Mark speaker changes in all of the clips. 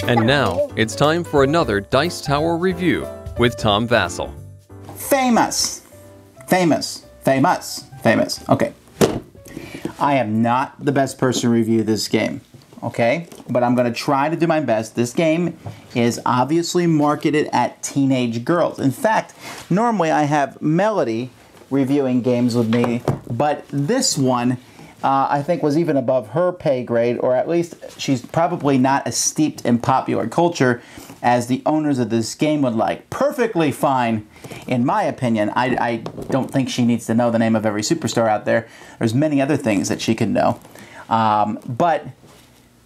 Speaker 1: And now, it's time for another Dice Tower review with Tom Vasel.
Speaker 2: Famous. Okay. I am not the best person to review this game, okay? But I'm going to try to do my best. This game is obviously marketed at teenage girls. In fact, normally I have Melody reviewing games with me, but this one I think was even above her pay grade, or at least she's probably not as steeped in popular culture as the owners of this game would like. Perfectly fine, in my opinion. I don't think she needs to know the name of every superstar out there. There's many other things that she could know. But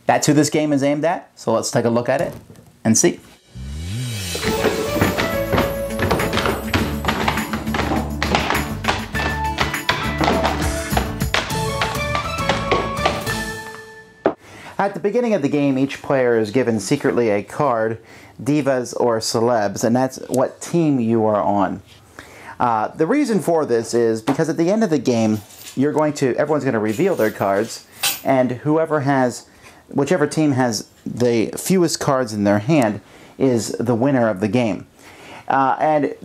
Speaker 2: that's who this game is aimed at, so let's take a look at it and see. At the beginning of the game, each player is given secretly a card, divas or celebs, and that's what team you are on. The reason for this is because at the end of the game, everyone's going to reveal their cards, and whichever team has the fewest cards in their hand is the winner of the game. And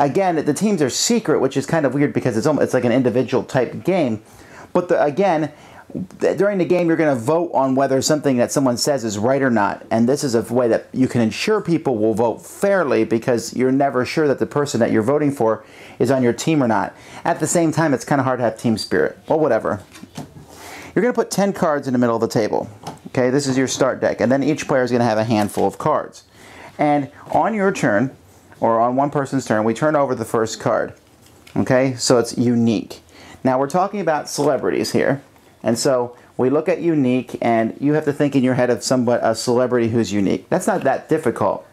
Speaker 2: again, the teams are secret, which is kind of weird because it's like an individual type game. But again, during the game, you're going to vote on whether something that someone says is right or not. And this is a way that you can ensure people will vote fairly because you're never sure that the person that you're voting for is on your team or not. At the same time, it's kind of hard to have team spirit. Well, whatever. You're going to put 10 cards in the middle of the table. Okay, this is your start deck. And then each player is going to have a handful of cards. And on your turn, or on one person's turn, we turn over the first card. Okay, so it's unique. Now, we're talking about celebrities here. And so we look at unique, and you have to think in your head of a celebrity who's unique. That's not that difficult.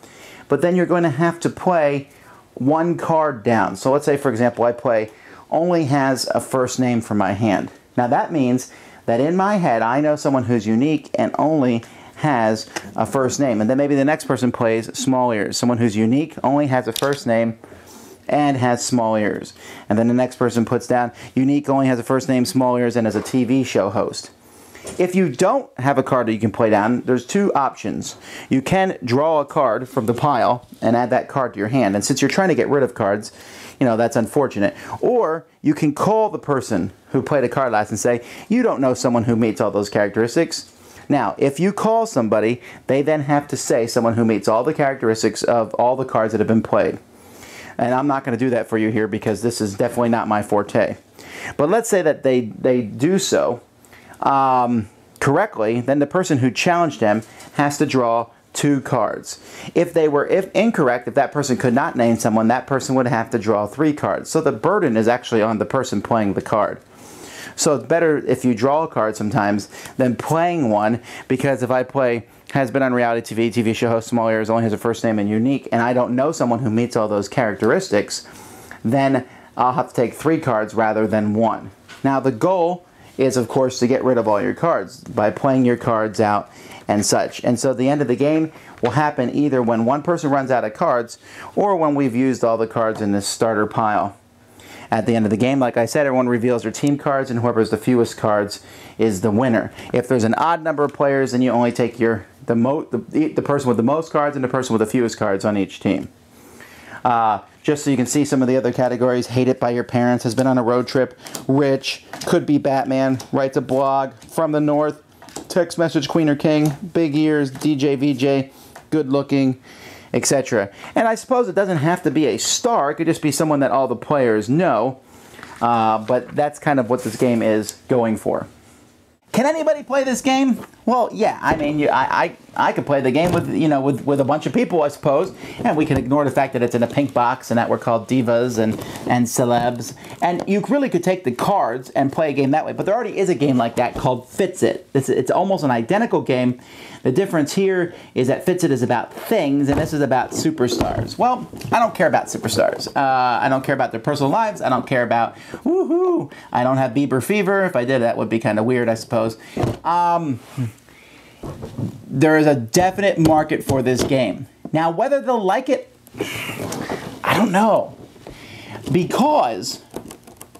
Speaker 2: But then you're going to have to play one card down. So let's say, for example, I play only has a first name for my hand. Now that means that in my head, I know someone who's unique and only has a first name. And then maybe the next person plays small ears. Someone who's unique, only has a first name, and has small ears. And then the next person puts down unique, only has a first name, small ears, and is a TV show host. If you don't have a card that you can play down, there's two options. You can draw a card from the pile and add that card to your hand. And since you're trying to get rid of cards, that's unfortunate. Or you can call the person who played a card last and say, you don't know someone who meets all those characteristics. Now, if you call somebody, they then have to say someone who meets all the characteristics of all the cards that have been played. And I'm not going to do that for you here because this is definitely not my forte. But let's say that they do so correctly, then the person who challenged them has to draw 2 cards. If incorrect, if that person could not name someone, that person would have to draw 3 cards. So the burden is actually on the person playing the card. So it's better if you draw a card sometimes than playing one, because if I play has been on reality TV, TV show host, small ears, only has a first name and unique, and I don't know someone who meets all those characteristics, then I'll have to take 3 cards rather than 1. Now the goal is, of course, to get rid of all your cards by playing your cards out and such. And so the end of the game will happen either when one person runs out of cards or when we've used all the cards in this starter pile. At the end of the game, like I said, everyone reveals their team cards, and whoever has the fewest cards is the winner. If there's an odd number of players, then you only take the person with the most cards and the person with the fewest cards on each team. Just so you can see some of the other categories: hated by your parents, has been on a road trip, rich, could be Batman, writes a blog, from the north, text message queen or king, big ears, DJ, VJ, good looking, etc. And I suppose it doesn't have to be a star. It could just be someone that all the players know. But that's kind of what this game is going for. Can anybody play this game? Well, yeah. I mean, I could play the game with a bunch of people, I suppose, and we can ignore the fact that it's in a pink box and that we're called divas and celebs. And you really could take the cards and play a game that way. But there already is a game like that called Fits It. It's almost an identical game. The difference here is that Fits It is about things, and this is about superstars. Well, I don't care about superstars. I don't care about their personal lives. I don't care about woohoo. I don't have Bieber fever. If I did, that would be kind of weird, I suppose. There is a definite market for this game. Now, whether they'll like it, I don't know. Because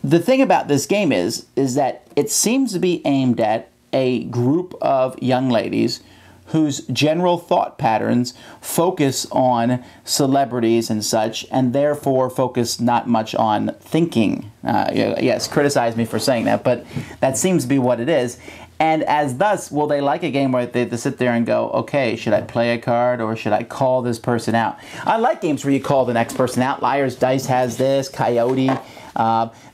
Speaker 2: the thing about this game is that it seems to be aimed at a group of young ladies whose general thought patterns focus on celebrities and such, and therefore focus not much on thinking. Yes, criticize me for saying that, but that seems to be what it is. And as thus, will they like a game where they sit there and go, okay, should I play a card or should I call this person out? I like games where you call the next person out. Liar's Dice has this, Coyote,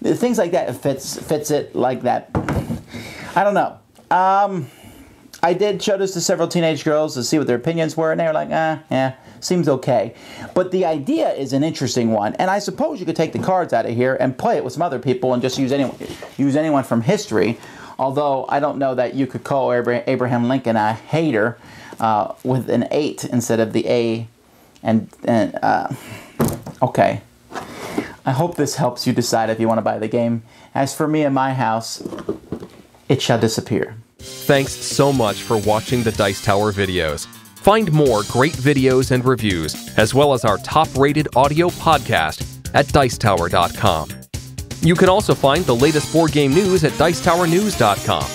Speaker 2: things like that fits it like that. I don't know. I did show this to several teenage girls to see what their opinions were, and they were like, yeah, seems okay. But the idea is an interesting one, and I suppose you could take the cards out of here and play it with some other people and just use anyone from history. Although I don't know that you could call Abraham Lincoln a hater with an 8 instead of the A. Okay. I hope this helps you decide if you want to buy the game. As for me and my house, it shall disappear.
Speaker 1: Thanks so much for watching the Dice Tower videos. Find more great videos and reviews, as well as our top-rated audio podcast at Dicetower.com. You can also find the latest board game news at Dicetowernews.com.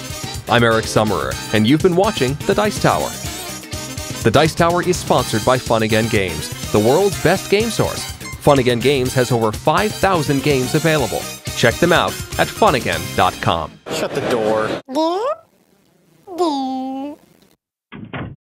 Speaker 1: I'm Eric Summerer, and you've been watching The Dice Tower. The Dice Tower is sponsored by Fun Again Games, the world's best game source. Fun Again Games has over 5,000 games available. Check them out at funagain.com.
Speaker 2: Shut the door.